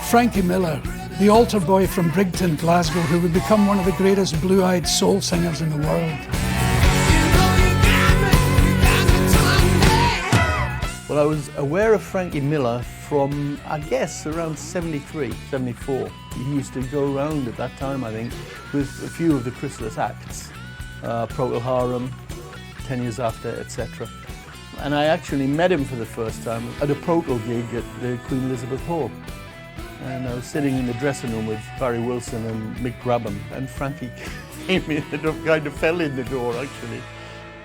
Frankie Miller, the altar boy from Brigton, Glasgow, who would become one of the greatest blue-eyed soul singers in the world. Well, I was aware of Frankie Miller from, I guess, around 73, 74. He used to go around at that time, I think, with a few of the Chrysalis acts, Procol Harum, 10 Years After, etc. And I actually met him for the first time at a Procol gig at the Queen Elizabeth Hall. And I was sitting in the dressing room with Barry Wilson and Mick Grabham, and Frankie came in and kind of fell in the door, actually.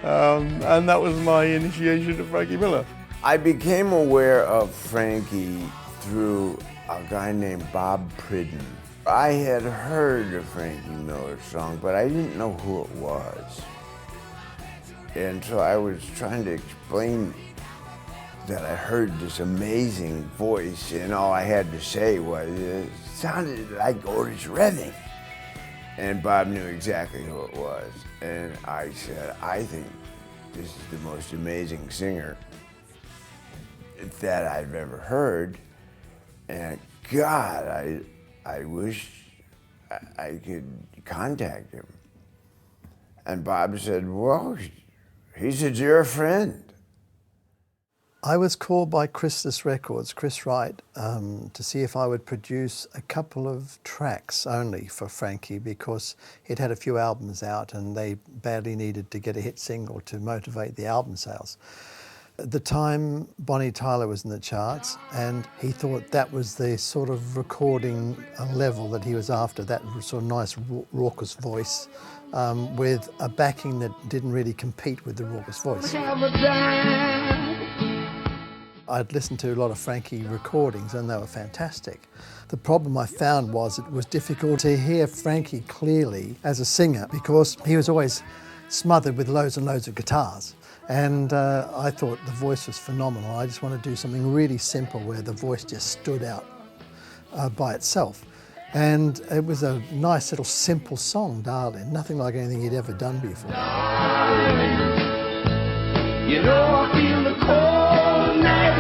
And that was my initiation of Frankie Miller. I became aware of Frankie through a guy named Bob Pridden. I had heard a Frankie Miller song, but I didn't know who it was. And so I was trying to explain that I heard this amazing voice, and all I had to say was, it sounded like Otis Redding. And Bob knew exactly who it was. And I said, I think this is the most amazing singer that I've ever heard. And God, I wish I could contact him. And Bob said, well, he's a dear friend. I was called by Chrysalis Records, Chris Wright, to see if I would produce a couple of tracks only for Frankie, because he'd had a few albums out and they badly needed to get a hit single to motivate the album sales. At the time, Bonnie Tyler was in the charts, and he thought that was the sort of recording level that he was after, that sort of nice raucous voice with a backing that didn't really compete with the raucous voice. I'd listened to a lot of Frankie recordings and they were fantastic. The problem I found was it was difficult to hear Frankie clearly as a singer, because he was always smothered with loads and loads of guitars. And I thought the voice was phenomenal. I just wanted to do something really simple where the voice just stood out by itself. And it was a nice little simple song, Darling, nothing like anything he'd ever done before. Darling, you know I feel the cold night,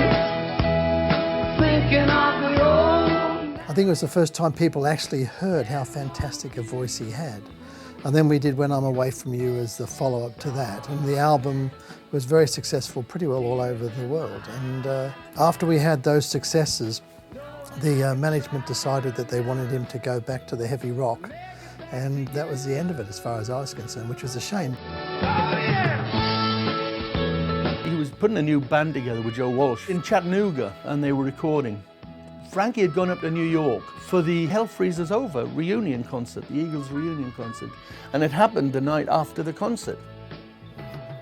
thinking of the road. I think it was the first time people actually heard how fantastic a voice he had. And then we did When I'm Away From You as the follow-up to that. And the album was very successful pretty well all over the world. And after we had those successes, the management decided that they wanted him to go back to the heavy rock. And that was the end of it as far as I was concerned, which was a shame. He was putting a new band together with Joe Walsh in Chattanooga, and they were recording. Frankie had gone up to New York for the Hell Freezes Over reunion concert, the Eagles reunion concert, and it happened the night after the concert.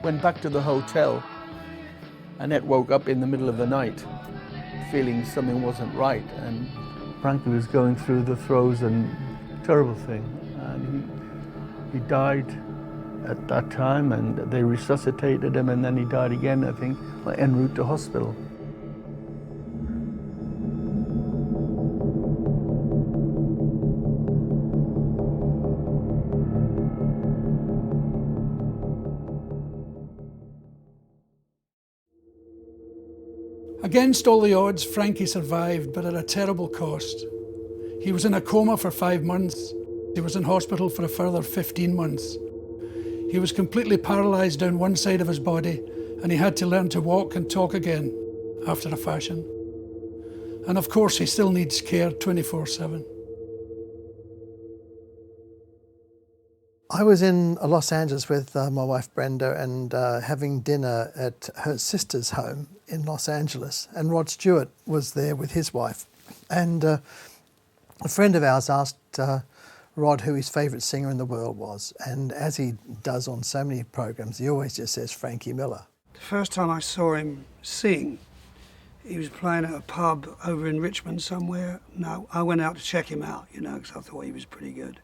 Went back to the hotel, Annette woke up in the middle of the night feeling something wasn't right, and Frankie was going through the throes and terrible thing, and he died at that time, and they resuscitated him, and then he died again, I think, en route to hospital. Against all the odds, Frankie survived, but at a terrible cost. He was in a coma for 5 months. He was in hospital for a further 15 months. He was completely paralysed down one side of his body, and he had to learn to walk and talk again, after a fashion. And of course, he still needs care 24/7. I was in Los Angeles with my wife Brenda and having dinner at her sister's home in Los Angeles, and Rod Stewart was there with his wife. And a friend of ours asked Rod who his favourite singer in the world was, and as he does on so many programs, he always just says Frankie Miller. The first time I saw him sing, he was playing at a pub over in Richmond somewhere. No, I went out to check him out, you know, because I thought he was pretty good.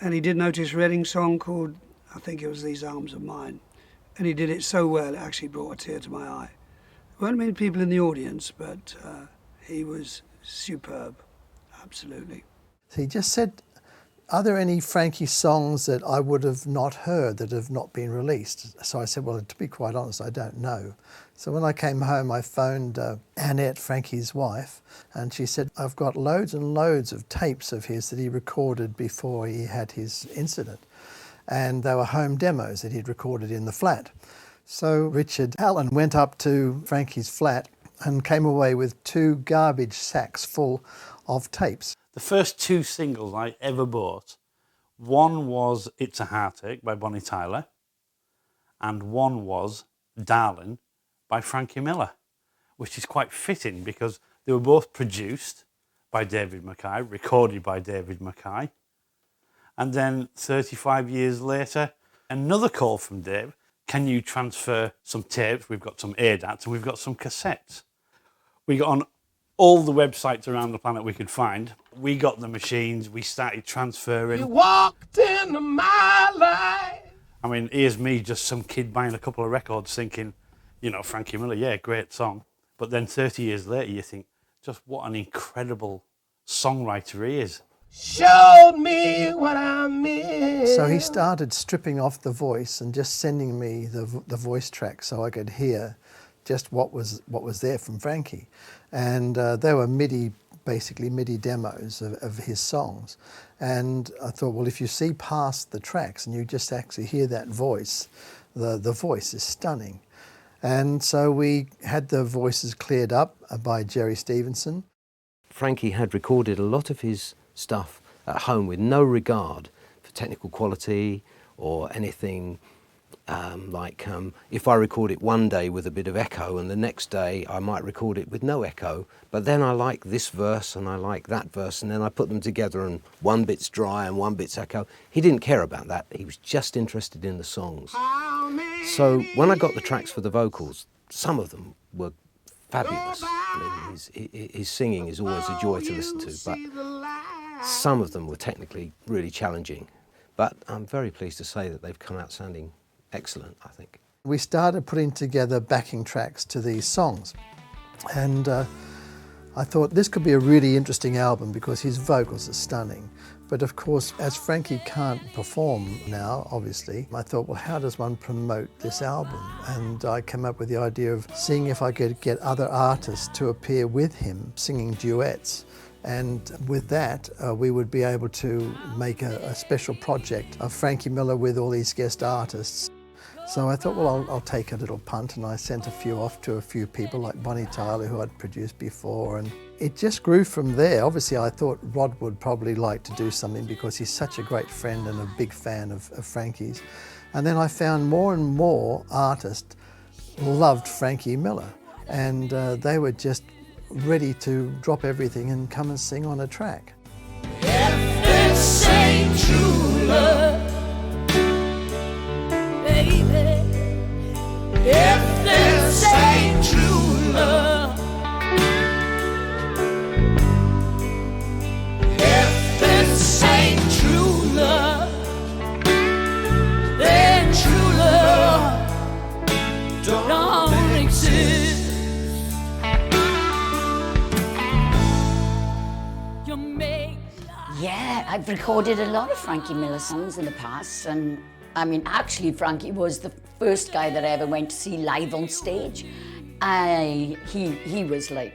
And he did Otis Redding song called, I think it was These Arms of Mine. And he did it so well, it actually brought a tear to my eye. There weren't many people in the audience, but he was superb, absolutely. He just said are there any Frankie songs that I would have not heard that have not been released? So I said, well, to be quite honest, I don't know. So when I came home, I phoned Annette, Frankie's wife, and she said, I've got loads and loads of tapes of his that he recorded before he had his incident. And they were home demos that he'd recorded in the flat. So Richard Allen went up to Frankie's flat and came away with 2 garbage sacks full of tapes. The first 2 singles I ever bought, one was It's a Heartache by Bonnie Tyler, and one was Darling by Frankie Miller, which is quite fitting because they were both produced by David Mackay, recorded by David Mackay. And then 35 years later, another call from Dave, can you transfer some tapes? We've got some ADATs and we've got some cassettes. We got on all the websites around the planet we could find. We got the machines, we started transferring. You walked into my life. I mean, here's me, just some kid buying a couple of records thinking, you know, Frankie Miller, yeah, great song. But then 30 years later, you think, just what an incredible songwriter he is. Showed me what I miss. So he started stripping off the voice and just sending me the voice track so I could hear just what was there from Frankie. And they were basically MIDI demos of his songs. And I thought, well, if you see past the tracks and you just actually hear that voice, the voice is stunning. And so we had the voices cleared up by Jerry Stevenson. Frankie had recorded a lot of his stuff at home with no regard for technical quality or anything. If I record it one day with a bit of echo and the next day I might record it with no echo, but then I like this verse and I like that verse and then I put them together and one bit's dry and one bit's echo. He didn't care about that. He was just interested in the songs. So when I got the tracks for the vocals, some of them were fabulous. I mean, his singing is always a joy to listen to, but some of them were technically really challenging. But I'm very pleased to say that they've come out sounding excellent, I think. We started putting together backing tracks to these songs. And I thought this could be a really interesting album because his vocals are stunning. But of course, as Frankie can't perform now, obviously, I thought, well, how does one promote this album? And I came up with the idea of seeing if I could get other artists to appear with him singing duets. And with that, we would be able to make a special project of Frankie Miller with all these guest artists. So I thought, well, I'll take a little punt, and I sent a few off to a few people like Bonnie Tyler, who I'd produced before, and it just grew from there. Obviously, I thought Rod would probably like to do something because he's such a great friend and a big fan of Frankie's. And then I found more and more artists loved Frankie Miller, and they were just ready to drop everything and come and sing on a track. If this ain't true love, baby, if this ain't true love, if this ain't true love, then true love don't exist. Yeah, I've recorded a lot of Frankie Miller songs in the past, and I mean, actually, Frankie was the first guy that I ever went to see live on stage. He was like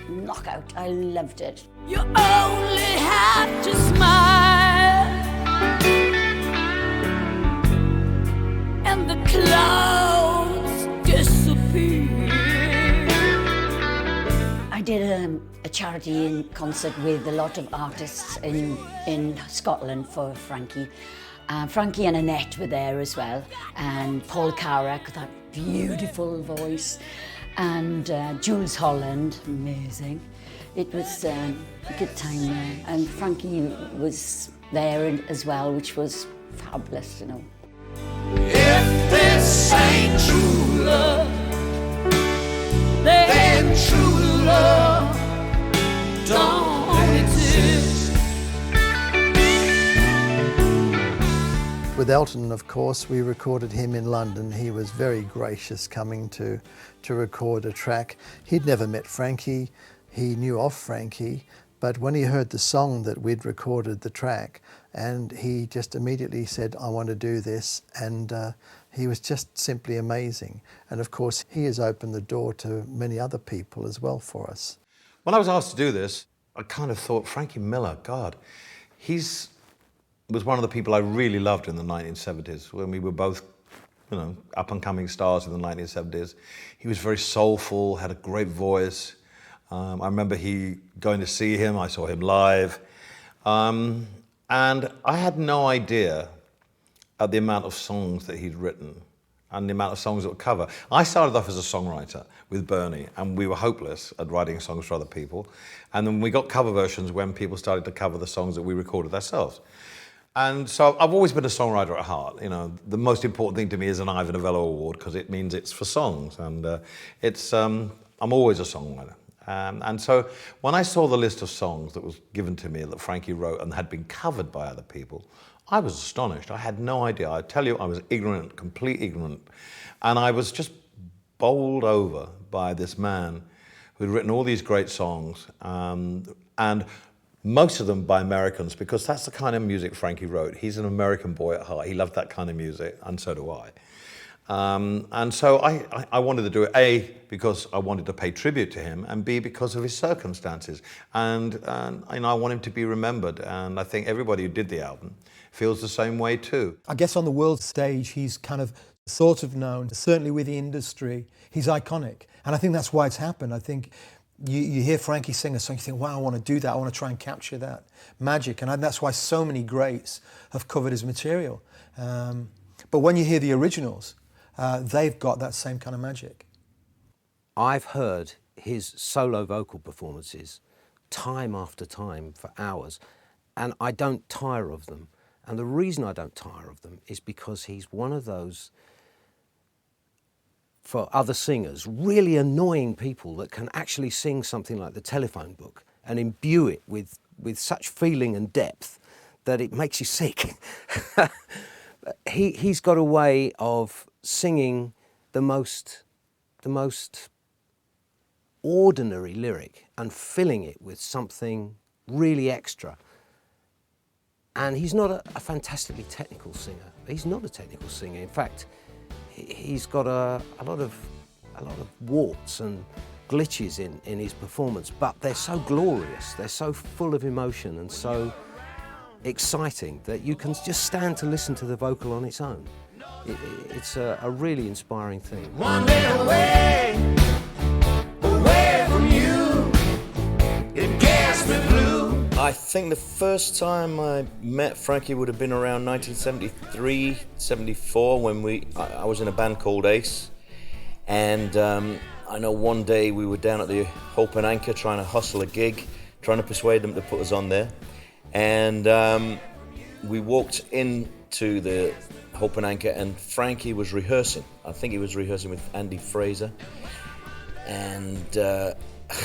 knockout. I loved it. You only have to smile, and the clouds disappear. I did a charity concert with a lot of artists in Scotland for Frankie. Frankie and Annette were there as well, and Paul Carrack, that beautiful voice, and Jules Holland, amazing. It was a good time there, and Frankie was there as well, which was fabulous, you know. If this ain't true love, then true love don't exist. With Elton, of course, we recorded him in London. He was very gracious coming to record a track. He'd never met Frankie. He knew of Frankie, But when he heard the song that we'd recorded, the track, and he just immediately said, I want to do this, and he was just simply amazing. And of course, he has opened the door to many other people as well for us. When I was asked to do this, I kind of thought, Frankie Miller, God, was one of the people I really loved in the 1970s, when we were both, you know, up-and-coming stars in the 1970s. He was very soulful, had a great voice. I remember going to see him, I saw him live. And I had no idea at the amount of songs that he'd written and the amount of songs that would cover. I started off as a songwriter with Bernie, and we were hopeless at writing songs for other people. And then we got cover versions when people started to cover the songs that we recorded ourselves. And so I've always been a songwriter at heart. You know, the most important thing to me is an Ivor Novello Award, because it means it's for songs, and I'm always a songwriter. And so when I saw the list of songs that was given to me that Frankie wrote and had been covered by other people, I was astonished. I had no idea. I tell you, I was ignorant, complete ignorant. And I was just bowled over by this man who'd written all these great songs, and most of them by Americans, because that's the kind of music Frankie wrote. He's an American boy at heart. He loved that kind of music, and so do I. And so I wanted to do it, A, because I wanted to pay tribute to him, and B, because of his circumstances. And you know, I want him to be remembered, and I think everybody who did the album feels the same way too. I guess on the world stage, he's kind of sort of known, certainly with the industry. He's iconic, and I think that's why it's happened. I think you hear Frankie sing a song, you think, wow, I want to do that, I want to try and capture that magic, and that's why so many greats have covered his material. But when you hear the originals, they've got that same kind of magic. I've heard his solo vocal performances time after time for hours, and I don't tire of them. And the reason I don't tire of them is because he's one of those, for other singers, really annoying people that can actually sing something like The Telephone Book and imbue it with such feeling and depth that it makes you sick. He's got a way of singing the most ordinary lyric and filling it with something really extra. And he's not a fantastically technical singer. He's not a technical singer. In fact, he's got a lot of warts and glitches in his performance, but they're so glorious, they're so full of emotion and so exciting that you can just stand to listen to the vocal on its own. It's a really inspiring thing. One day away from you, it gets me blue. I think the first time I met Frankie would have been around 1973, 74, when I was in a band called Ace. And I know one day we were down at the Hope and Anchor trying to hustle a gig, trying to persuade them to put us on there. And we walked into the Hope and Anchor, and Frankie was rehearsing. I think he was rehearsing with Andy Fraser. And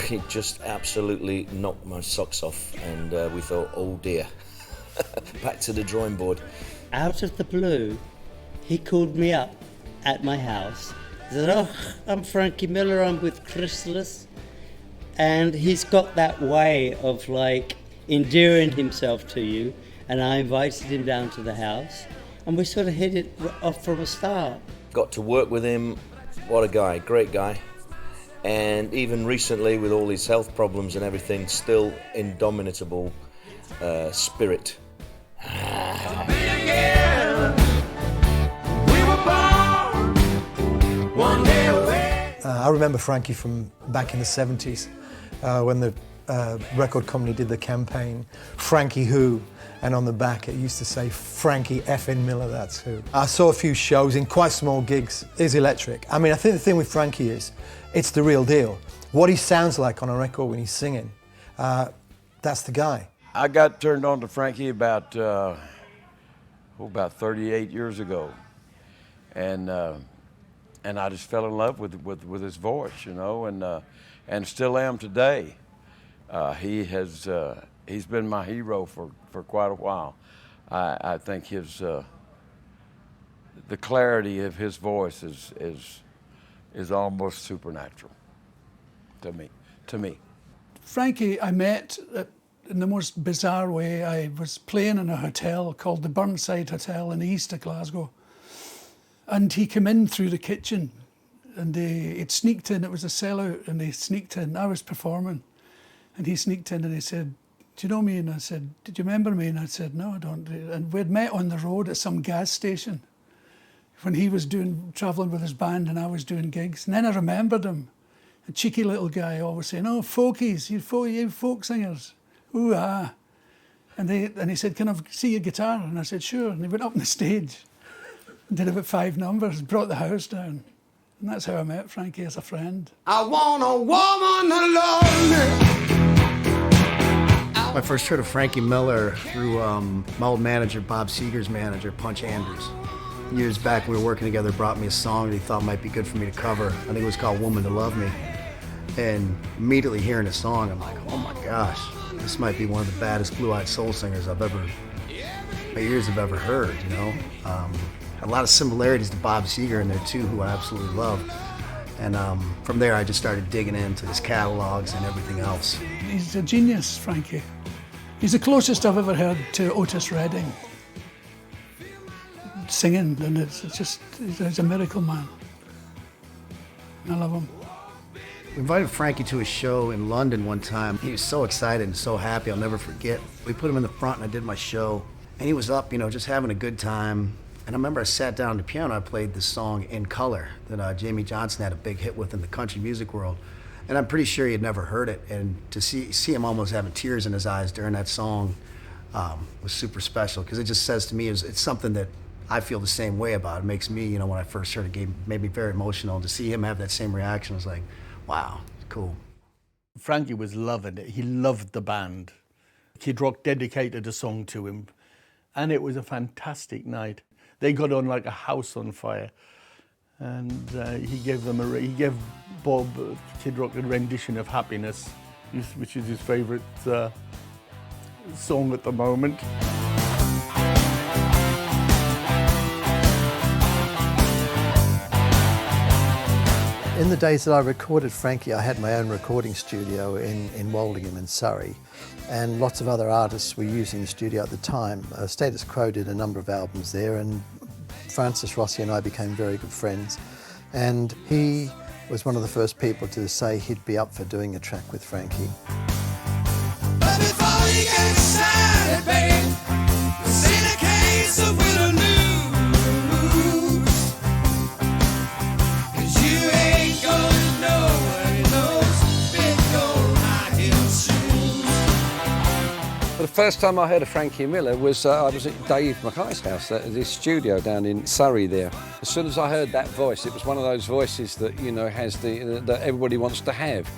he just absolutely knocked my socks off, and we thought, oh dear, back to the drawing board. Out of the blue, he called me up at my house. He said, oh, I'm Frankie Miller, I'm with Chrysalis. And he's got that way of like endearing himself to you, and I invited him down to the house, and we sort of hit it off from a start. Got to work with him. What a guy, great guy. And even recently, with all his health problems and everything, still indomitable spirit. I remember Frankie from back in the 70s when the record company did the campaign, Frankie Who, and on the back it used to say, Frankie effing Miller, that's who. I saw a few shows in quite small gigs. It's electric. I mean, I think the thing with Frankie is, it's the real deal. What he sounds like on a record when he's singing, that's the guy. I got turned on to Frankie about 38 years ago. And I just fell in love with his voice, you know, and still am today. He's been my hero for quite a while. I think the clarity of his voice is almost supernatural to me. Frankie, I met in the most bizarre way. I was playing in a hotel called the Burnside Hotel in the east of Glasgow. And he came in through the kitchen and he'd sneaked in. It was a sellout and he sneaked in. I was performing and he sneaked in and he said, "Do you know me?" And I said, "Did you remember me?" And I said, "No, I don't." And we'd met on the road at some gas station when he was travelling with his band and I was doing gigs. And then I remembered him. A cheeky little guy always saying, "Oh, folkies, you folk singers. Ooh, ah." And he said, "Can I see your guitar?" And I said, "Sure." And he went up on the stage and did about 5 numbers, brought the house down. And that's how I met Frankie as a friend. I want a woman to love me. I first heard of Frankie Miller through my old manager, Bob Seger's manager, Punch Andrews. Years back, we were working together, brought me a song that he thought might be good for me to cover. I think it was called Woman to Love Me. And immediately hearing the song, I'm like, oh my gosh, this might be one of the baddest blue-eyed soul singers my ears have ever heard, you know? A lot of similarities to Bob Seger in there too, who I absolutely love. And from there, I just started digging into his catalogs and everything else. He's a genius, Frankie. He's the closest I've ever heard to Otis Redding singing, and he's a miracle man. I love him. We invited Frankie to a show in London one time. He was so excited and so happy, I'll never forget. We put him in the front and I did my show. And he was up, you know, just having a good time. And I remember I sat down at the piano, I played this song In Color that Jamie Johnson had a big hit with in the country music world. And I'm pretty sure he had never heard it. And to see him almost having tears in his eyes during that song was super special, because it just says to me, it's something that I feel the same way about. It makes me, you know, when I first heard it, made me very emotional. And to see him have that same reaction was like, wow, cool. Frankie was loving it. He loved the band. Kid Rock dedicated a song to him, and it was a fantastic night. They got on like a house on fire, and he gave Bob Kid Rock a rendition of Happiness, which is his favourite song at the moment. In the days that I recorded Frankie, I had my own recording studio in Woldingham in Surrey, and lots of other artists were using the studio at the time. Status Quo did a number of albums there, and Francis Rossi and I became very good friends. And he was one of the first people to say he'd be up for doing a track with Frankie. But before you get started, babe, this ain't a case of win or lose. 'Cause you ain't gonna know what it knows big gold high heel shoes. Well, the first time I heard of Frankie Miller was I was at Dave Mackay's house, at his studio down in Surrey there. As soon as I heard that voice, it was one of those voices that, you know, has that everybody wants to have.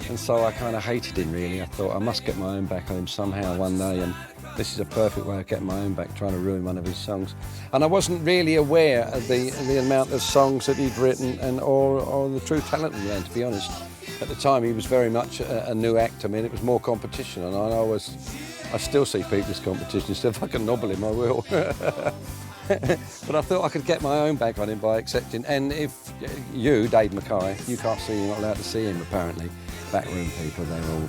And so I kind of hated him, really. I thought I must get my own back on him somehow one day, and this is a perfect way of getting my own back, trying to ruin one of his songs. And I wasn't really aware of the amount of songs that he'd written or the true talent of the man, to be honest. At the time, he was very much a new act. I mean, it was more competition, and I still see people as competition. So if I can nobble him, I will. But I thought I could get my own back on him by accepting. And if you, Dave Mackay, you can't see, you're not allowed to see him apparently. Backroom people, they're all.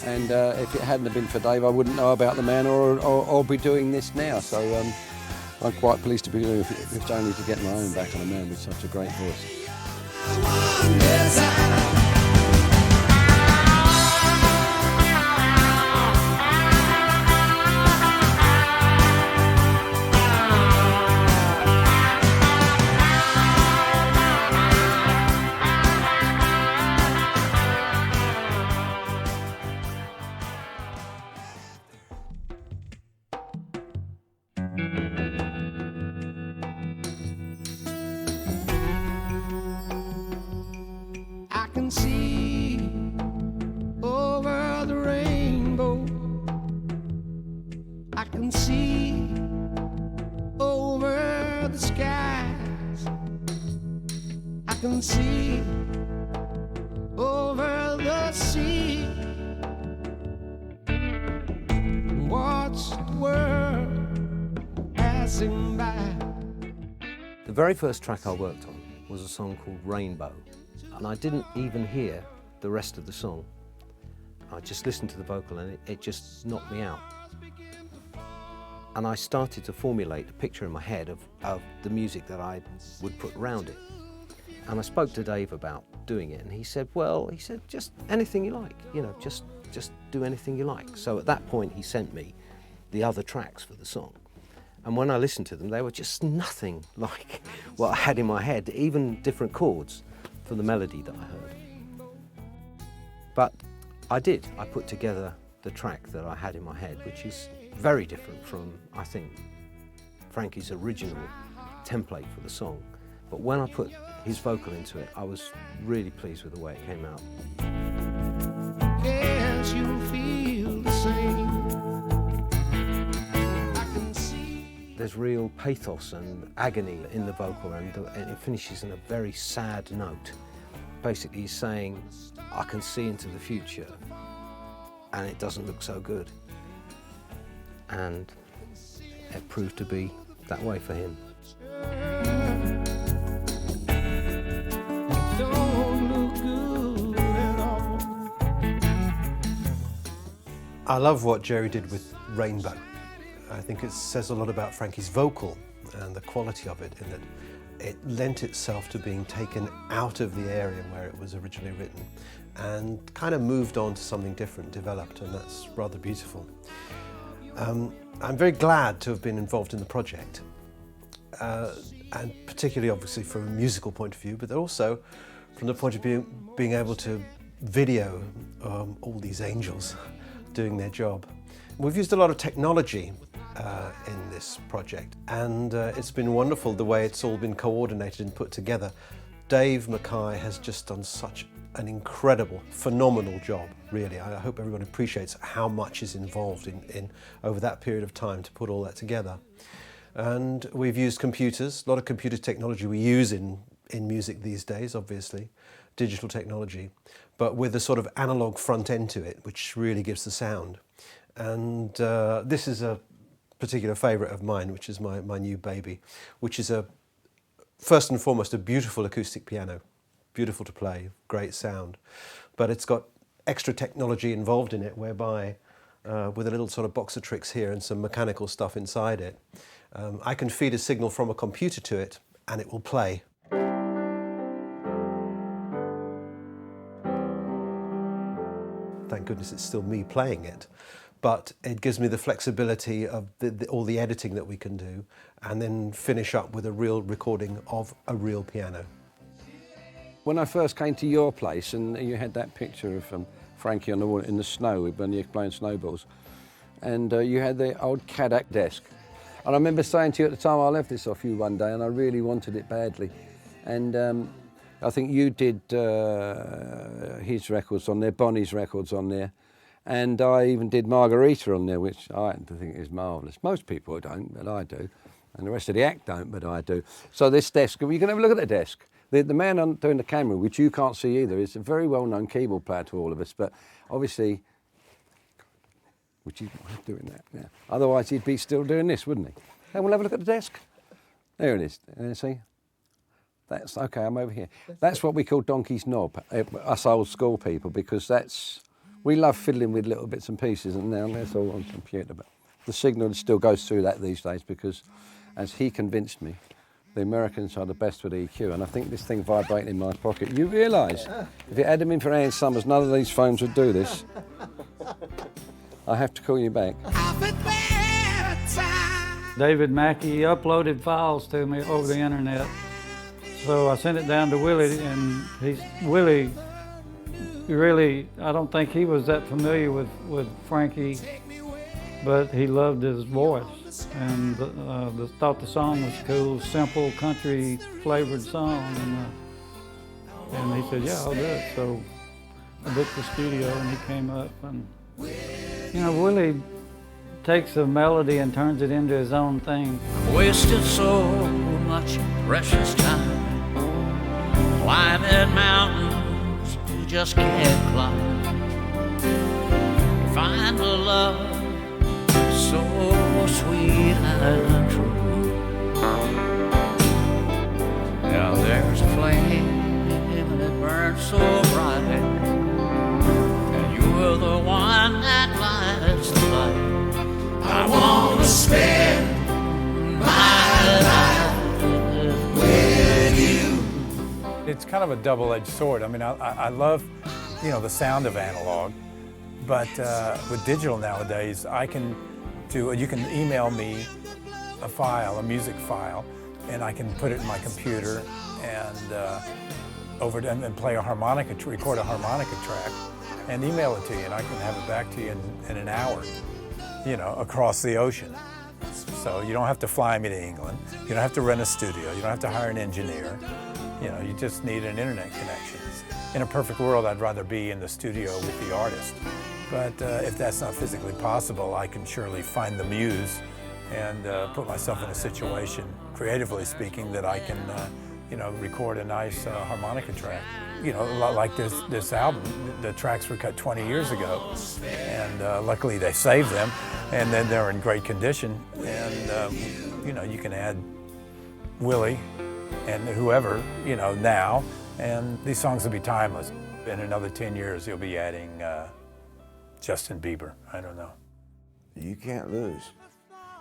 And if it hadn't have been for Dave, I wouldn't know about the man or be doing this now. So I'm quite pleased to be doing it, if only to get my own back on a man with such a great voice. I can see over the rainbow. I can see over the skies. I can see over the sea. Watch the world passing by. The very first track I worked on was a song called Rainbow, and I didn't even hear the rest of the song. I just listened to the vocal and it just knocked me out. And I started to formulate a picture in my head of the music that I would put around it. And I spoke to Dave about doing it, and he said, just anything you like, you know, just do anything you like. So at that point, he sent me the other tracks for the song. And when I listened to them, they were just nothing like what I had in my head, even different chords for the melody that I heard. But I did. I put together the track that I had in my head, which is very different from, I think, Frankie's original template for the song. But when I put his vocal into it, I was really pleased with the way it came out. Yes, you feel the same. There's real pathos and agony in the vocal, and it finishes in a very sad note. Basically, he's saying, I can see into the future, and it doesn't look so good. And it proved to be that way for him. Don't look good at all. I love what Jerry did with Rainbow. I think it says a lot about Frankie's vocal and the quality of it, in that it lent itself to being taken out of the area where it was originally written and kind of moved on to something different, developed, and that's rather beautiful. I'm very glad to have been involved in the project, and particularly obviously from a musical point of view, but also from the point of view being able to video all these angels doing their job. We've used a lot of technology in this project, and it's been wonderful the way it's all been coordinated and put together. Dave Mackay has just done such an incredible, phenomenal job, really. I hope everyone appreciates how much is involved in over that period of time to put all that together. And we've used computers, a lot of computer technology we use in music these days, obviously, digital technology, but with a sort of analog front end to it, which really gives the sound. And this is a particular favourite of mine, which is my new baby, which is first and foremost a beautiful acoustic piano, beautiful to play, great sound, but it's got extra technology involved in it, whereby with a little sort of box of tricks here and some mechanical stuff inside it, I can feed a signal from a computer to it and it will play. Thank goodness it's still me playing it. But it gives me the flexibility of all the editing that we can do, and then finish up with a real recording of a real piano. When I first came to your place and you had that picture of Frankie on the wall in the snow when you're playing snowballs, and you had the old Carrack desk. And I remember saying to you at the time, I left this off you one day and I really wanted it badly. And I think you did his records on there, Bonnie's records on there. And I even did Margarita on there, which I happen to think is marvellous. Most people don't, but I do. And the rest of the act don't, but I do. So this desk, you can have a look at the desk. The man doing the camera, which you can't see either, is a very well-known keyboard player to all of us, but obviously, which he's not doing that now. Otherwise, he'd be still doing this, wouldn't he? And we'll have a look at the desk. There it is. See? That's, okay, I'm over here. That's what we call donkey's knob, us old school people, because we love fiddling with little bits and pieces, and now that's all on computer. But the signal still goes through that these days because, as he convinced me, the Americans are the best with EQ, and I think this thing vibrating in my pocket. You realise, if you had them in for Ann Summers, none of these phones would do this. I have to call you back. David Mackay uploaded files to me over the internet, so I sent it down to Willie, and Willie. Really, I don't think he was that familiar with Frankie, but he loved his voice and thought the song was cool, simple country flavored song, and he said, yeah, I'll do it. So I booked the studio and he came up, and you know, Willie takes a melody and turns it into his own thing. Wasted so much precious time climbing mountains just can't climb. Find a love so sweet and true. Now there's a flame that burns so bright, and you're the it's kind of a double-edged sword. I mean, I love, you know, the sound of analog, but with digital nowadays, you can email me a file, a music file, and I can put it in my computer and and play a harmonica, record a harmonica track, and email it to you, and I can have it back to you in an hour, you know, across the ocean. So you don't have to fly me to England. You don't have to rent a studio. You don't have to hire an engineer. You know, you just need an internet connection. In a perfect world, I'd rather be in the studio with the artist. But if that's not physically possible, I can surely find the muse and put myself in a situation, creatively speaking, that I can, you know, record a nice harmonica track. You know, like this album, the tracks were cut 20 years ago, and luckily they saved them, and then they're in great condition. And you know, you can add Willie and whoever, you know, now, and these songs will be timeless. In another 10 years, you'll be adding Justin Bieber. I don't know. You can't lose.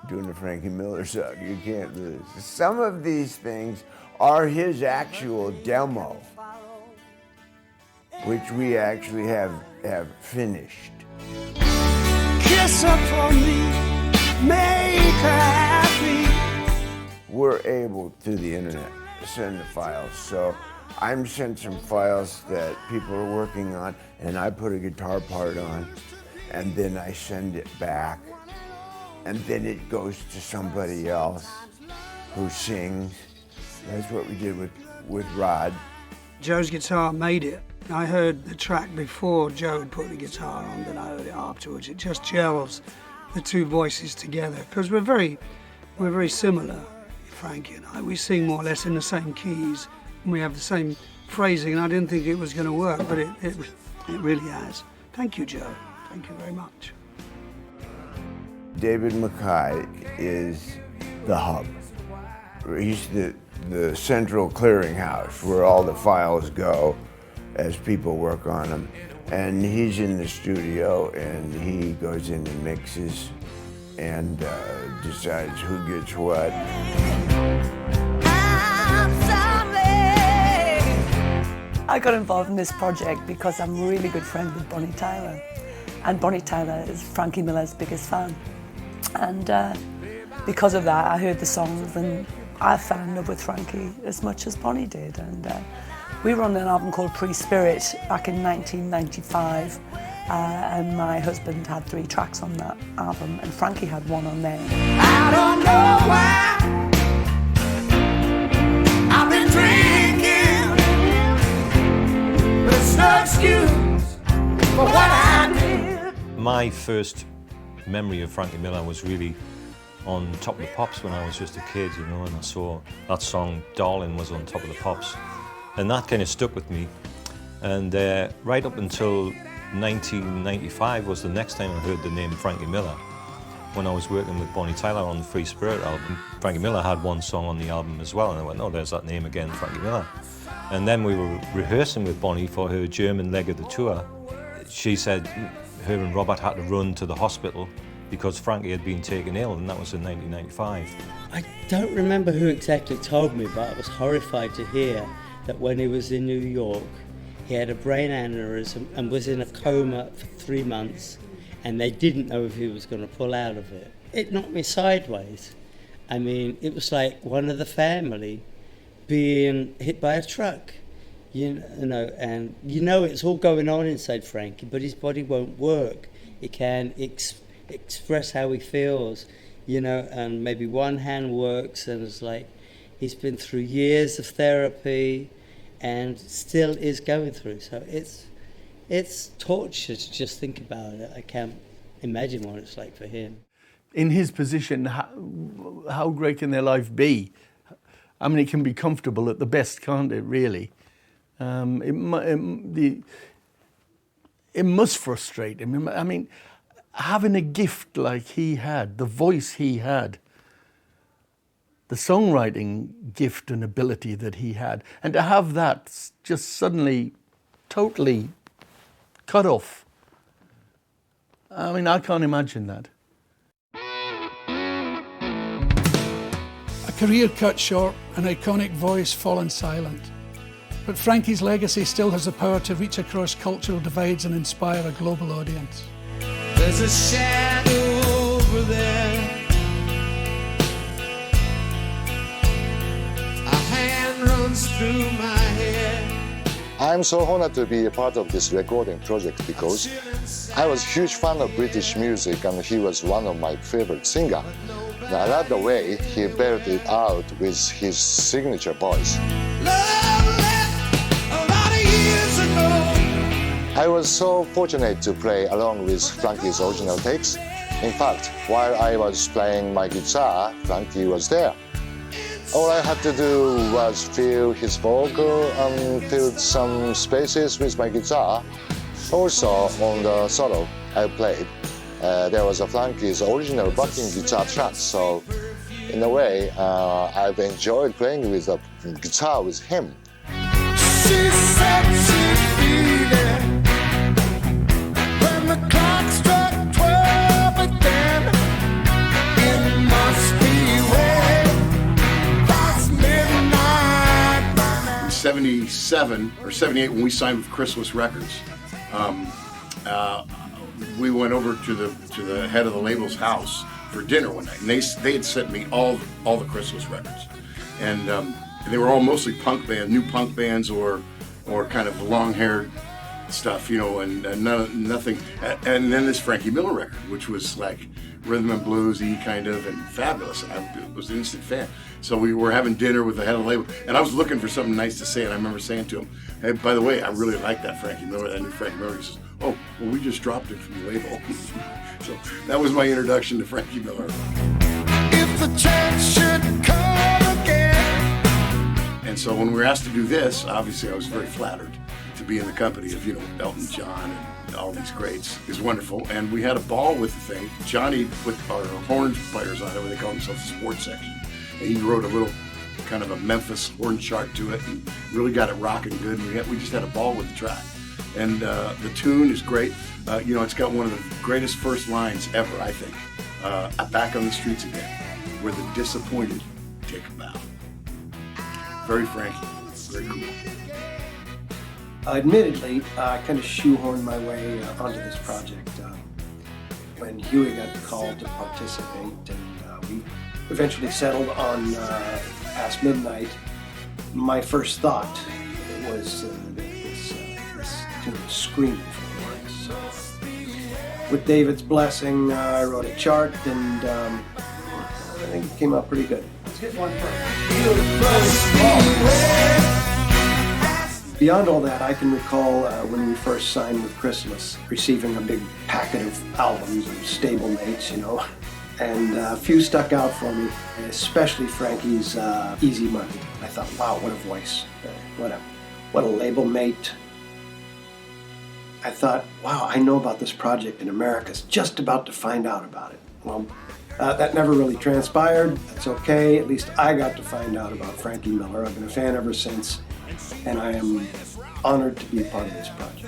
Doing a Frankie Miller song, you can't lose. Some of these things are his actual demo, which we actually have finished. Kiss her for me, make her happy. We're able, through the internet, to send the files. So I'm sent some files that people are working on, and I put a guitar part on, and then I send it back, and then it goes to somebody else who sings. That's what we did with Rod. Joe's guitar made it. I heard the track before Joe had put the guitar on, then I heard it afterwards. It just gels the two voices together, because we're very similar, Frankie and I. We sing more or less in the same keys, and we have the same phrasing, and I didn't think it was going to work, but it really has. Thank you, Joe. Thank you very much. David Mackay is the hub. He's the central clearinghouse where all the files go as people work on them. And he's in the studio, and he goes in and mixes and decides who gets what. I got involved in this project because I'm really good friends with Bonnie Tyler. And Bonnie Tyler is Frankie Miller's biggest fan. And because of that, I heard the songs and I fell in love with Frankie as much as Bonnie did. And we were on an album called Pre-Spirit back in 1995. And my husband had 3 tracks on that album, and Frankie had 1 on there. I don't know why I've been drinking, but it's no excuse for what I did. My first memory of Frankie Miller was really on Top of the Pops when I was just a kid, you know, and I saw that song Darling was on Top of the Pops, and that kind of stuck with me. And right up until 1995 was the next time I heard the name Frankie Miller, when I was working with Bonnie Tyler on the Free Spirit album. Frankie Miller had 1 song on the album as well, and I went, oh, there's that name again, Frankie Miller. And then we were rehearsing with Bonnie for her German leg of the tour. She said her and Robert had to run to the hospital because Frankie had been taken ill, and that was in 1995. I don't remember who exactly told me, but I was horrified to hear that when he was in New York, he had a brain aneurysm and was in a coma for 3 months, and they didn't know if he was going to pull out of it. It knocked me sideways. I mean, it was like one of the family being hit by a truck, you know, and you know it's all going on inside Frankie, but his body won't work. He can't express how he feels, you know, and maybe one hand works, and it's like he's been through years of therapy and still is going through. So it's torture to just think about it. I can't imagine what it's like for him. In his position, how great can their life be? I mean, it can be comfortable at the best, can't it, really? It must frustrate him. I mean, having a gift like he had, the voice he had, the songwriting gift and ability that he had, and to have that just suddenly totally cut off. I mean, I can't imagine that. A career cut short, an iconic voice fallen silent. But Frankie's legacy still has the power to reach across cultural divides and inspire a global audience. There's a shadow over there. A hand runs through my head. I'm so honored to be a part of this recording project because I was a huge fan of British music and he was one of my favorite singers. I love the way he bailed it out with his signature voice. I was so fortunate to play along with Frankie's original takes. In fact, while I was playing my guitar, Frankie was there. All I had to do was fill his vocal and fill some spaces with my guitar. Also, on the solo I played, there was a Frankie's original backing guitar track, so in a way, I've enjoyed playing with the guitar with him. She said she'd be there when the clock struck 12 again. It must be when past midnight. In 77 or 78, when we signed with Chrysalis Records, we went over to the head of the label's house for dinner one night, and they had sent me all the Chrysalis records, and they were all mostly punk bands, new punk bands, or kind of long-haired stuff, you know, and nothing. And then this Frankie Miller record, which was like rhythm and bluesy kind of, and fabulous. And I was an instant fan. So we were having dinner with the head of the label, and I was looking for something nice to say, and I remember saying to him, "Hey, by the way, I really like that Frankie Miller, that new Frankie Miller." He says, "Oh, well, we just dropped it from the label." So that was my introduction to Frankie Miller. If the chance should come again. And so when we were asked to do this, obviously I was very flattered to be in the company of, you know, Elton John and all these greats. It was wonderful, and we had a ball with the thing. Johnny put our horn players on it, what they call themselves the sports section, and he wrote a little kind of a Memphis horn chart to it, and really got it rocking good. And we just had a ball with the track, and the tune is great. You know, it's got one of the greatest first lines ever, I think. Back on the streets again, where the disappointed take a bow. Very Frankie, very cool. Admittedly, I kind of shoehorned my way onto this project when Huey got called to participate, and we eventually settled on Past Midnight. My first thought was this tune screaming for the words. So, with David's blessing, I wrote a chart, and I think it came out pretty good. Let's get one Beyond all that, I can recall when we first signed with Chrysalis, receiving a big packet of albums and stablemates, you know, and a few stuck out for me, especially Frankie's Easy Money. I thought, wow, what a voice, what a label mate. I thought, wow, I know about this project in America's just about to find out about it. Well, that never really transpired. That's okay. At least I got to find out about Frankie Miller. I've been a fan ever since, and I am honored to be a part of this project.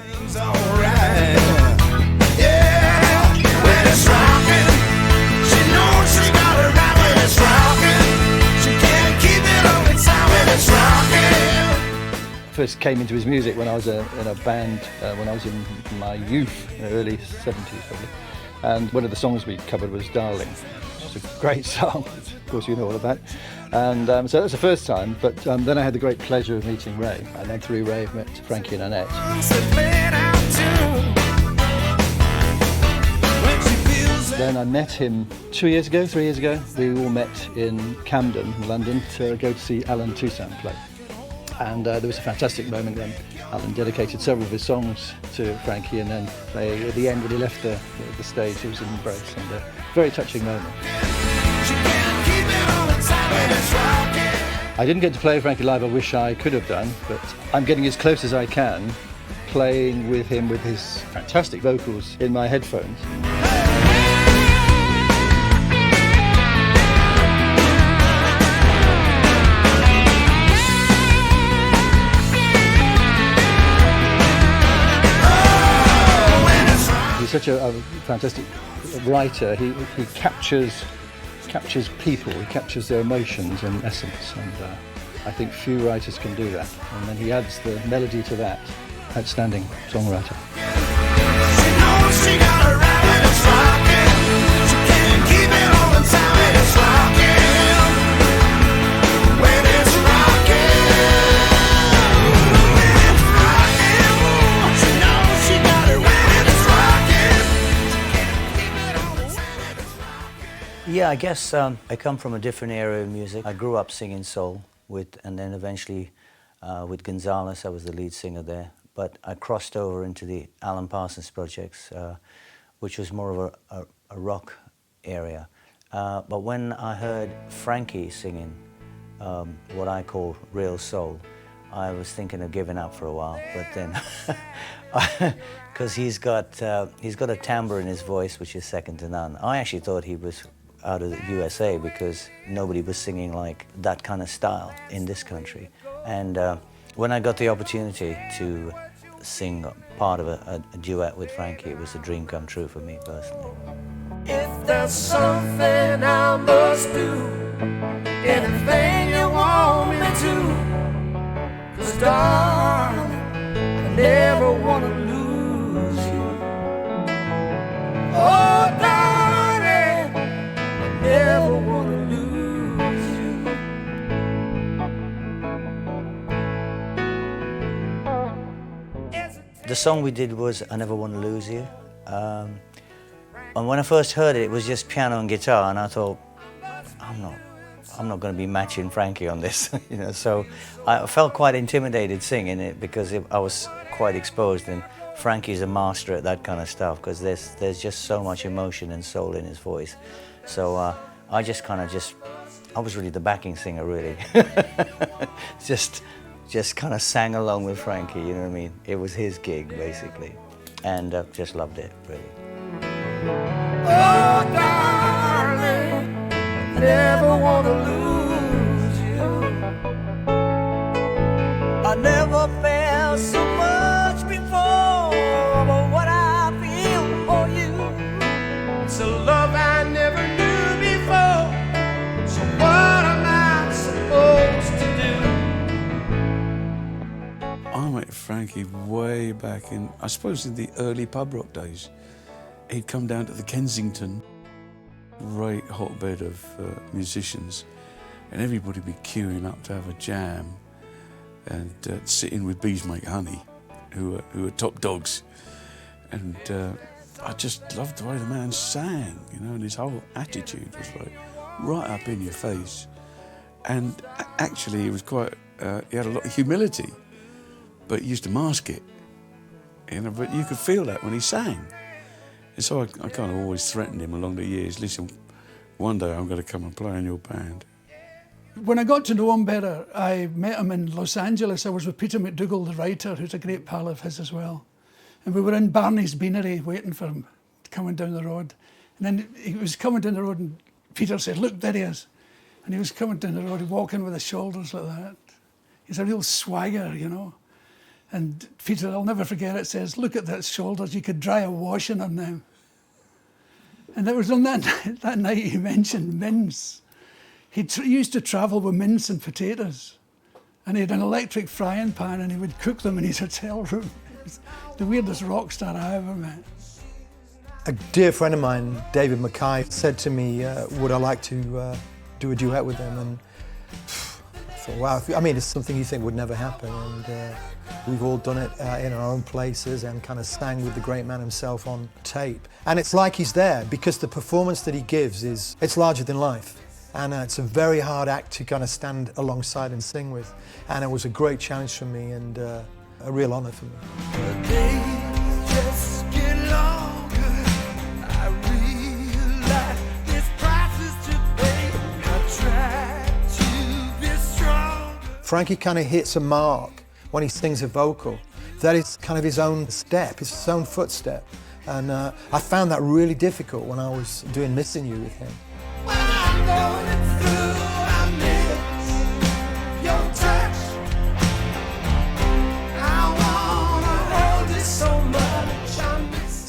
I first came into his music when I was in a band, when I was in my youth, early 70s probably. And one of the songs we covered was Darling, which is a great song, which of course you know all about. And so that was the first time, but then I had the great pleasure of meeting Ray. And then through Ray I met Frankie and Annette. Then I met him 3 years ago. We all met in Camden, London, to go to see Alan Toussaint play. And there was a fantastic moment then. Alan dedicated several of his songs to Frankie, and then at the end, when he left the stage, it was an embrace, and a very touching moment. I didn't get to play Frankie live. I wish I could have done, but I'm getting as close as I can, playing with him with his fantastic vocals in my headphones. He's such a fantastic writer. He captures people, he captures their emotions in essence, and I think few writers can do that. And then he adds the melody to that. Outstanding songwriter. Yeah, I guess I come from a different era of music. I grew up singing soul and then eventually with Gonzalez, I was the lead singer there. But I crossed over into the Alan Parsons projects, which was more of a rock area. But when I heard Frankie singing what I call real soul, I was thinking of giving up for a while. But then, because he's got a timbre in his voice which is second to none. I actually thought he was out of the USA because nobody was singing like that kind of style in this country. And when I got the opportunity to sing part of a duet with Frankie, it was a dream come true for me personally. If there's something I must do, anything you want me to, 'cause darling, I never want to lose you. Oh, darling, I never want to lose you. The song we did was I Never Want to Lose You. And when I first heard it, it was just piano and guitar, and I thought, I'm not going to be matching Frankie on this, you know. So I felt quite intimidated singing it because I was quite exposed, and Frankie's a master at that kind of stuff because there's just so much emotion and soul in his voice. So I just I was really the backing singer, really. just kind of sang along with Frankie, you know what I mean? It was his gig, basically, and just loved it, really. Oh, darling, I never want to lose you. I never felt so much before, but what I feel for you, it's a love I never knew before. So what am I supposed to do? I met Frankie way back in, I suppose, in the early pub rock days. He'd come down to the Kensington, great hotbed of musicians, and everybody would be queuing up to have a jam and sit in with Bees Make Honey, who were top dogs. And I just loved the way the man sang, you know, and his whole attitude was like right up in your face. And actually, he was quite, he had a lot of humility, but he used to mask it, you know, but you could feel that when he sang. And so I kind of always threatened him along the years, listen, one day I'm going to come and play in your band. When I got to know him better, I met him in Los Angeles. I was with Peter McDougall, the writer, who's a great pal of his as well. And we were in Barney's Beanery waiting for him, coming down the road. And then he was coming down the road and Peter said, look, there he is. And he was coming down the road, walking with his shoulders like that. He's a real swagger, you know. And Peter, I'll never forget it, says, look at those shoulders, you could dry a washing on them. And it was on that night he mentioned mince. He used to travel with mince and potatoes. And he had an electric frying pan and he would cook them in his hotel room. It was the weirdest rock star I ever met. A dear friend of mine, David Mackay, said to me, would I like to do a duet with him? And I thought, wow, I mean, it's something you think would never happen. And we've all done it in our own places and kind of sang with the great man himself on tape. And it's like he's there because the performance that he gives it's larger than life. And it's a very hard act to kind of stand alongside and sing with. And it was a great challenge for me and a real honour for me. The days just get longer. I realize there's prices to pay. I try to be strong. Frankie kind of hits a mark when he sings a vocal. That is kind of his own step, his own footstep. And I found that really difficult when I was doing Missing You with him. When I'm going through, I miss your touch. I wanna hold it so much.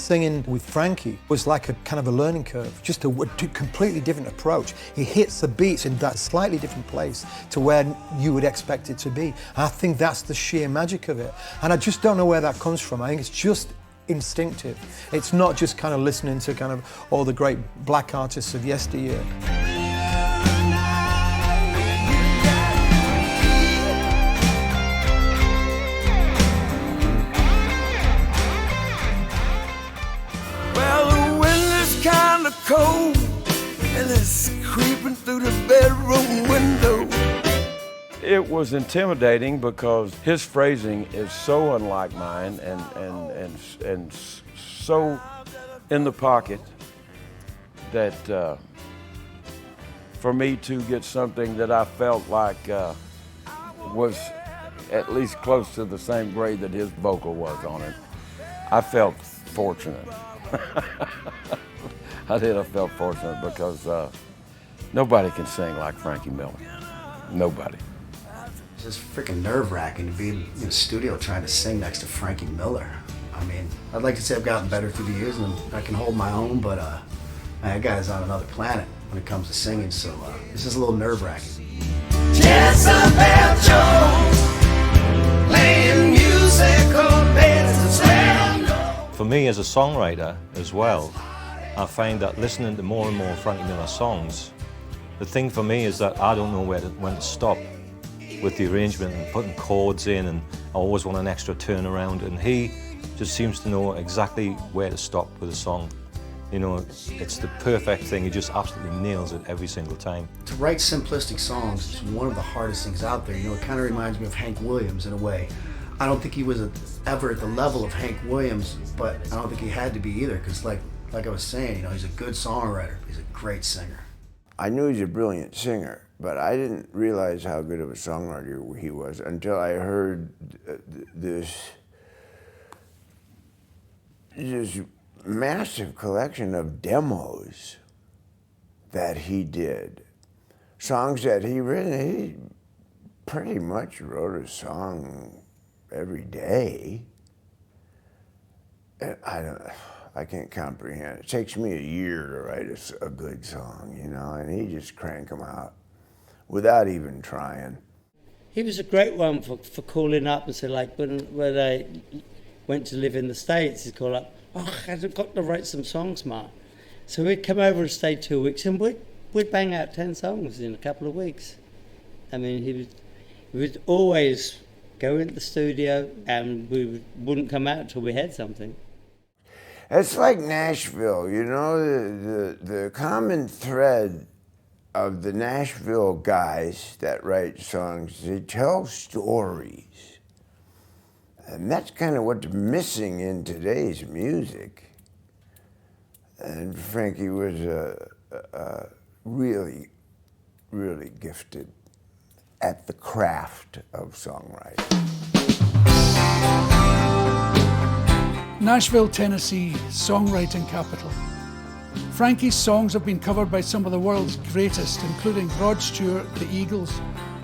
singing with Frankie was like a kind of a learning curve, just a completely different approach. He hits the beats in that slightly different place to where you would expect it to be. And I think that's the sheer magic of it. And I just don't know where that comes from. I think it's just instinctive. It's not just kind of listening to kind of all the great black artists of yesteryear. Cold, and it's creeping through the bedroom window. It was intimidating because his phrasing is so unlike mine and so in the pocket that for me to get something that I felt like was at least close to the same grade that his vocal was on it, I felt fortunate. I felt fortunate because nobody can sing like Frankie Miller. Nobody. It's just freaking nerve-wracking to be in the studio trying to sing next to Frankie Miller. I mean, I'd like to say I've gotten better through the years and I can hold my own, but man, that guy's on another planet when it comes to singing, so this is a little nerve-wracking. Jezebel Jones, playing music on beds and For me as a songwriter as well, I find that listening to more and more Frankie Miller songs, the thing for me is that I don't know when to stop with the arrangement and putting chords in, and I always want an extra turnaround, and he just seems to know exactly where to stop with a song. You know, it's the perfect thing. He just absolutely nails it every single time. To write simplistic songs is one of the hardest things out there. You know, it kind of reminds me of Hank Williams in a way. I don't think he was ever at the level of Hank Williams, but I don't think he had to be either, because like I was saying, you know, he's a good songwriter. He's a great singer. I knew he's a brilliant singer, but I didn't realize how good of a songwriter he was until I heard this massive collection of demos that he did. Songs that he pretty much wrote a song every day. And I can't comprehend. It takes me a year to write a good song, you know, and he just cranked them out without even trying. He was a great one for calling up and say, like, when I went to live in the States, he'd call up, oh, I've got to write some songs, Mark. So we'd come over and stay 2 weeks and we'd bang out 10 songs in a couple of weeks. I mean, he would always go into the studio and we wouldn't come out until we had something. It's like Nashville, you know, the common thread of the Nashville guys that write songs, they tell stories. And that's kind of what's missing in today's music. And Frankie was really, really gifted at the craft of songwriting. Nashville, Tennessee, songwriting capital. Frankie's songs have been covered by some of the world's greatest, including Rod Stewart, the Eagles,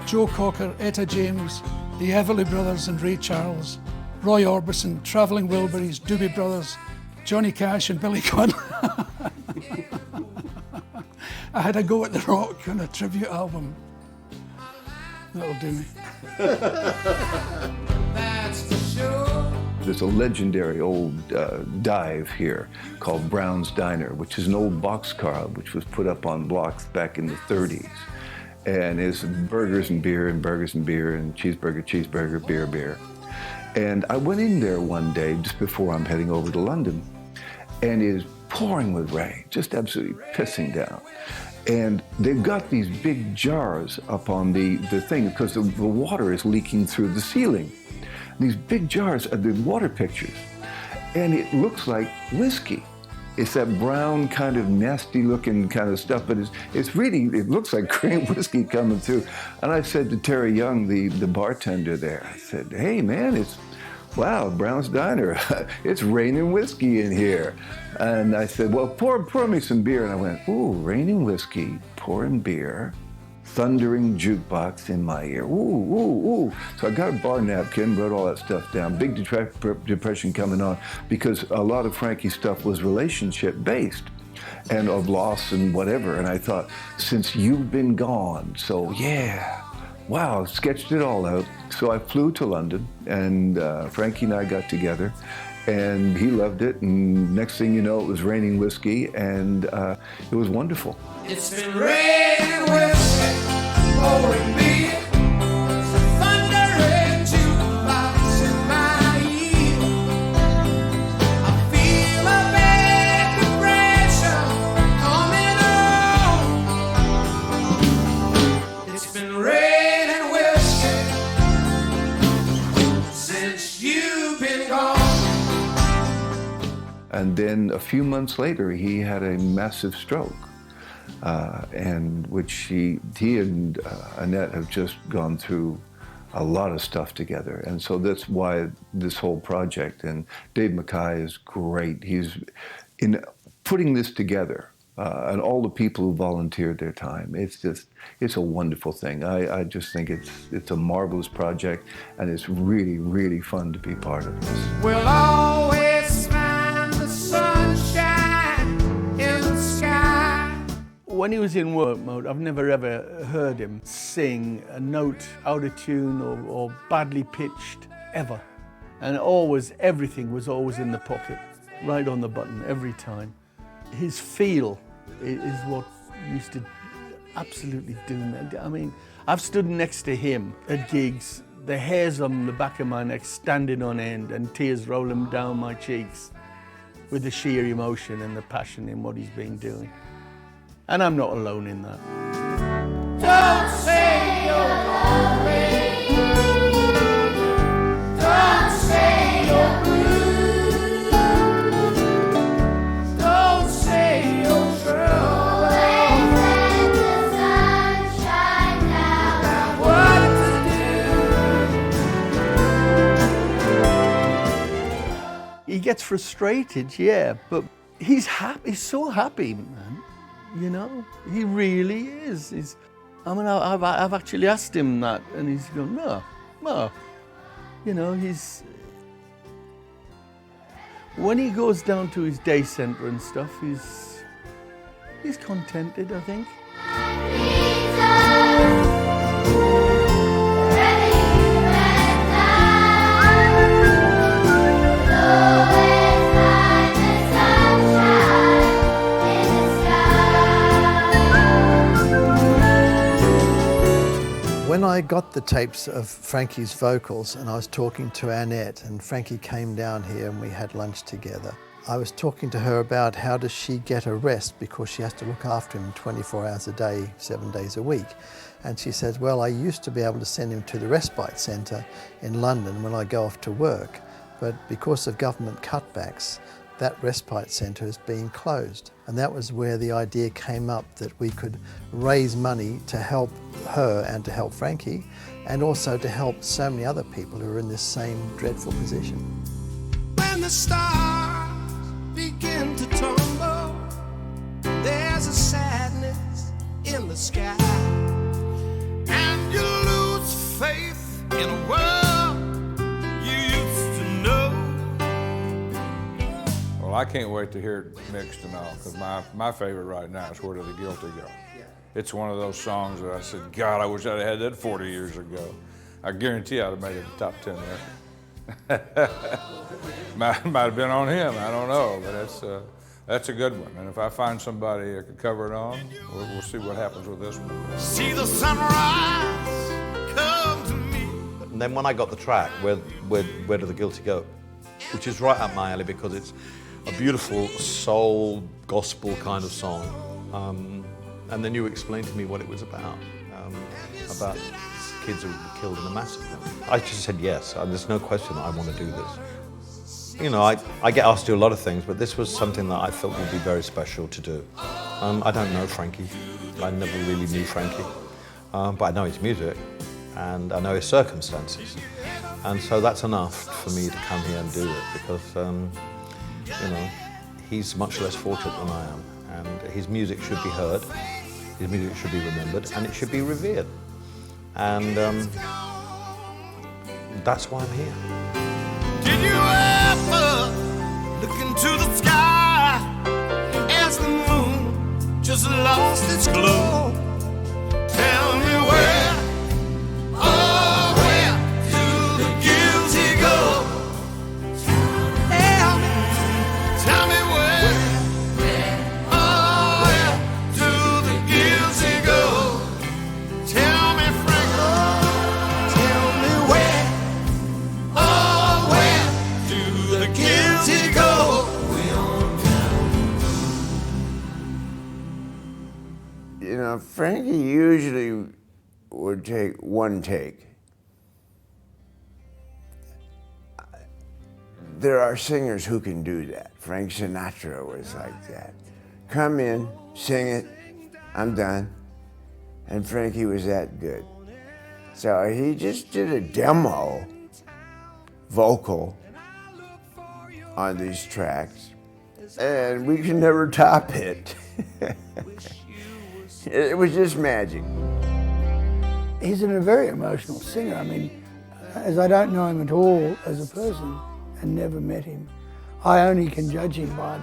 Joe Cocker, Etta James, the Everly Brothers and Ray Charles, Roy Orbison, Traveling Wilburys, Doobie Brothers, Johnny Cash and Billy Connolly. I had a go at The Rock on a tribute album. That'll do me. That's for sure. There's a legendary old dive here called Brown's Diner, which is an old boxcar which was put up on blocks back in the 30s. And it's burgers and beer and burgers and beer and cheeseburger, cheeseburger, beer, beer. And I went in there one day just before I'm heading over to London, and it is pouring with rain, just absolutely pissing down. And they've got these big jars up on the thing because the water is leaking through the ceiling. These big jars are the water pictures, and it looks like whiskey. It's that brown kind of nasty looking kind of stuff, but it's really, it looks like cream whiskey coming through. And I said to Terry Young, the bartender there, I said, hey man, wow, Brown's Diner, it's raining whiskey in here. And I said, well, pour me some beer. And I went, ooh, raining whiskey, pouring beer. thundering jukebox in my ear. Ooh, ooh, ooh. So I got a bar napkin, wrote all that stuff down. Big depression coming on because a lot of Frankie's stuff was relationship-based and of loss and whatever. And I thought, since you've been gone, so yeah. Wow, sketched it all out. So I flew to London, and Frankie and I got together, and he loved it. And next thing you know, it was raining whiskey, and it was wonderful. It's been raining whiskey, pouring beer, it's a thundering jukebox in my ear. I feel a big depression coming on. It's been raining whiskey since you've been gone. And then a few months later, he had a massive stroke. And which he and Annette have just gone through a lot of stuff together. And so that's why this whole project, and Dave Mackay is great. He's in putting this together, and all the people who volunteered their time. It's a wonderful thing. I just think it's a marvelous project, and it's really, really fun to be part of this. We'll always find the sunshine in the sky. When he was in work mode, I've never ever heard him sing a note out of tune or badly pitched, ever. And always, everything was always in the pocket, right on the button, every time. His feel is what used to absolutely do me. I mean, I've stood next to him at gigs, the hairs on the back of my neck standing on end and tears rolling down my cheeks with the sheer emotion and the passion in what he's been doing. And I'm not alone in that. Don't say you're lonely. Don't say you're blue. Don't say you're true. Always let the sun shine down. About what to do. He gets frustrated, yeah, but he's happy. He's so happy, man. You know, he really is. I've actually asked him that, and he's going, no. You know, when he goes down to his day centre and stuff, he's contented, I think. When I got the tapes of Frankie's vocals and I was talking to Annette, and Frankie came down here and we had lunch together, I was talking to her about how does she get a rest because she has to look after him 24 hours a day, 7 days a week. And she said, well, I used to be able to send him to the respite centre in London when I go off to work, but because of government cutbacks, that respite centre is being closed. And that was where the idea came up that we could raise money to help her and to help Frankie, and also to help so many other people who are in this same dreadful position. When the stars begin to tumble, there's a sadness in the sky, and you lose faith in a world you used to know. Well, I can't wait to hear it mixed and all, because my favorite right now is Where Do the Guilty Go? It's one of those songs that I said, God, I wish I'd had that 40 years ago. I guarantee I'd have made it the top 10 record. might have been on him, I don't know, but that's a good one. And if I find somebody that could cover it on, we'll see what happens with this one. See the sunrise come to me. And then when I got the track, Where Do the Guilty Go? Which is right up my alley because it's a beautiful soul, gospel kind of song. And then you explained to me what it was about kids who were killed in a massacre. I just said yes, there's no question that I want to do this. You know, I get asked to do a lot of things, but this was something that I felt would be very special to do. I don't know Frankie. I never really knew Frankie. But I know his music, and I know his circumstances. And so that's enough for me to come here and do it, because, you know, he's much less fortunate than I am, and his music should be heard. His music should be remembered and it should be revered. And that's why I'm here. Did you ever look into the sky as the moon just lost its glow? Tell me where, oh, where do the guilty go? Tell me where, oh, where do the guilty go? Tell me, Frank, tell me where, oh, where do the guilty go? You know, Frankie usually would take one take. There are singers who can do that. Frank Sinatra was like that. Come in, sing it, I'm done. And Frankie was that good. So he just did a demo vocal on these tracks, and we could never top it. It was just magic. He's a very emotional singer. I mean, as I don't know him at all as a person and never met him, I only can judge him by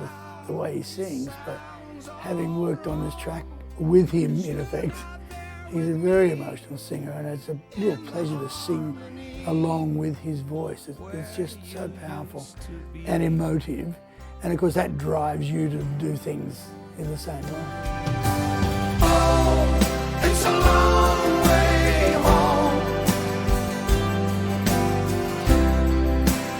the way he sings, but having worked on this track with him, in effect, he's a very emotional singer, and it's a real pleasure to sing along with his voice. It's just so powerful and emotive, and of course that drives you to do things in the same way. It's a long way home.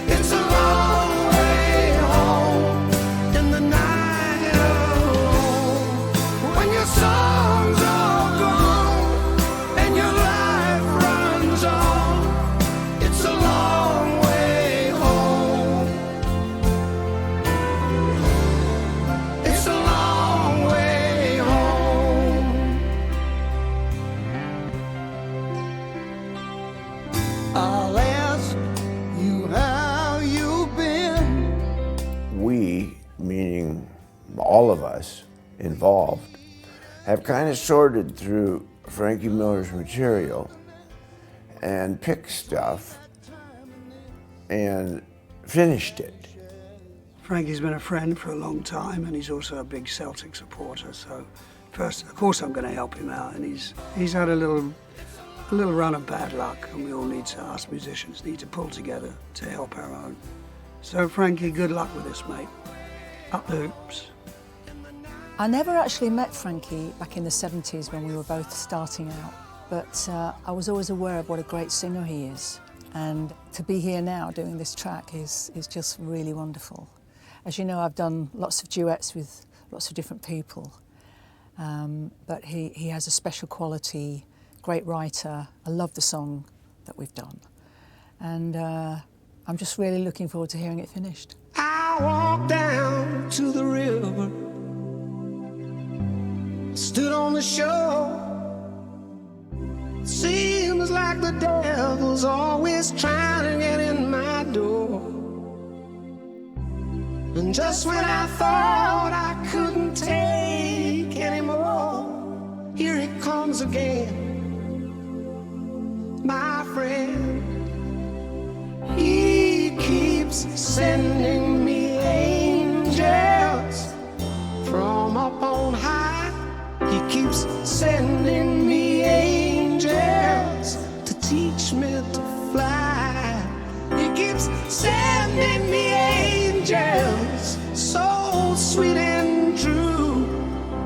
It's a long way home in the night alone, when your songs are gone and your life runs on. It's a long way home. It's a long way home. I'll ask you how you've been. We, meaning all of us involved, have kind of sorted through Frankie Miller's material and picked stuff and finished it. Frankie's been a friend for a long time, and he's also a big Celtic supporter. So, first, of course, I'm going to help him out. And he's had a little run of bad luck, and we all need to, us musicians, need to pull together to help our own. So, Frankie, good luck with this, mate. Up the hoops. I never actually met Frankie back in the 70s when we were both starting out, but I was always aware of what a great singer he is. And to be here now doing this track is just really wonderful. As you know, I've done lots of duets with lots of different people, but he has a special quality, great writer. I love the song that we've done. And I'm just really looking forward to hearing it finished. I walked down to the river, stood on the shore. Seems like the devil's always trying to get in my door. And just when I thought I couldn't take anymore, here it comes again, my friend. He keeps sending me angels from up on high. He keeps sending me angels to teach me to fly. He keeps sending me angels so sweet and true.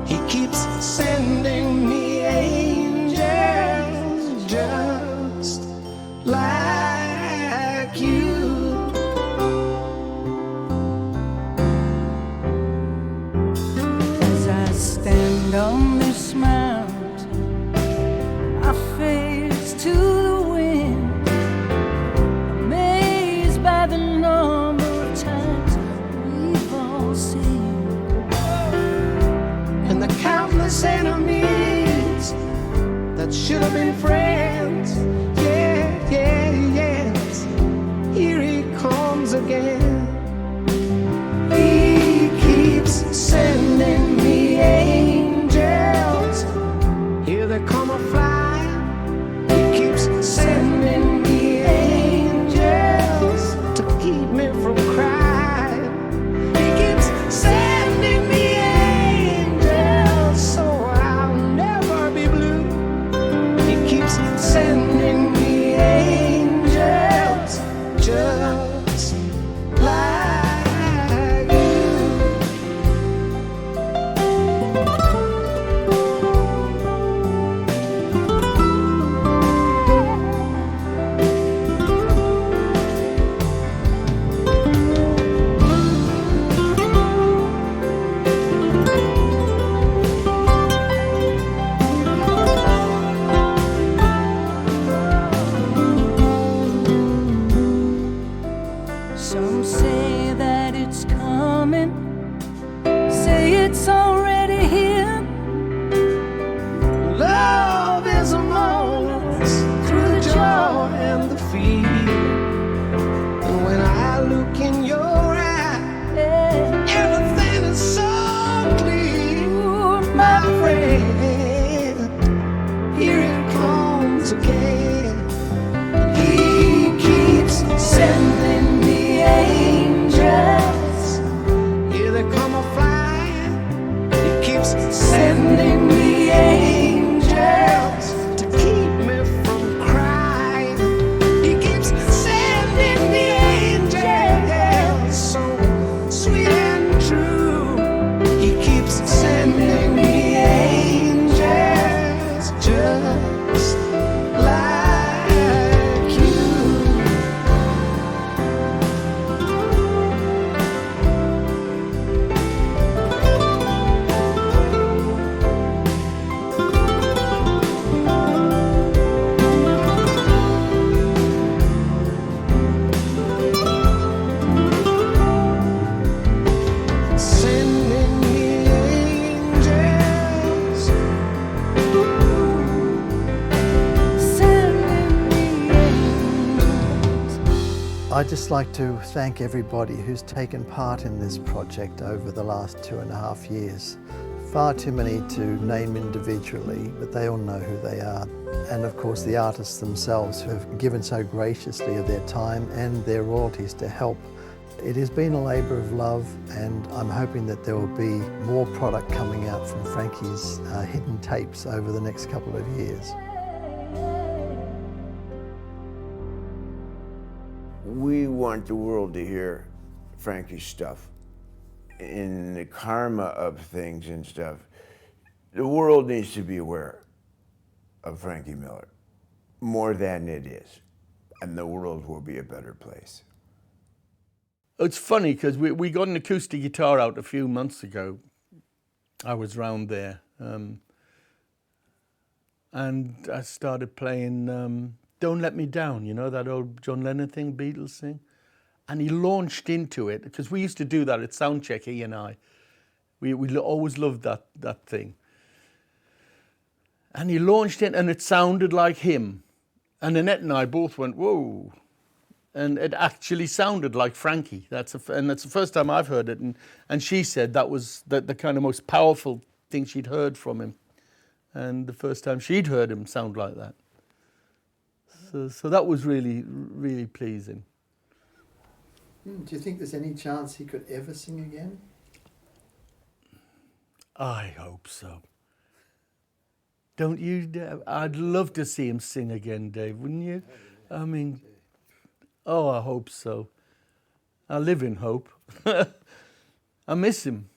He keeps sending me angels just like you. As I stand on this mountain, I face to the wind, amazed by the number of times we've all seen, and the countless enemies that should have been friends. Yeah, yeah, yes, here he comes again. He keeps sending me angels coming. Say it's already here. Love is among us through the joy and the fear. And when I look in your eyes, everything is so clear, my friend. Here it comes again. He keeps sending me angels. Here they come a flying. He keeps sending me angels to keep me from crying. He keeps sending me angels so sweet and true. He keeps sending me angels just like you. Sending me angels. Sending me angels. I'd just like to thank everybody who's taken part in this project over the last 2.5 years. Far too many to name individually, but they all know who they are. And of course the artists themselves who have given so graciously of their time and their royalties to help. It has been a labour of love, and I'm hoping that there will be more product coming out from Frankie's hidden tapes over the next couple of years. We want the world to hear Frankie's stuff. In the karma of things and stuff, the world needs to be aware of Frankie Miller more than it is, and the world will be a better place. It's funny because we got an acoustic guitar out a few months ago. I was round there, and I started playing Don't Let Me Down, you know, that old John Lennon thing, Beatles thing. And he launched into it, because we used to do that at Soundcheck, he and I. We always loved that thing. And he launched it, and it sounded like him. And Annette and I both went, whoa. And it actually sounded like Frankie. And that's the first time I've heard it. And she said that was the kind of most powerful thing she'd heard from him. And the first time she'd heard him sound like that. So that was really, really pleasing. Do you think there's any chance he could ever sing again? I hope so. Don't you, Dave? I'd love to see him sing again, Dave, wouldn't you? I mean, oh, I hope so. I live in hope. I miss him.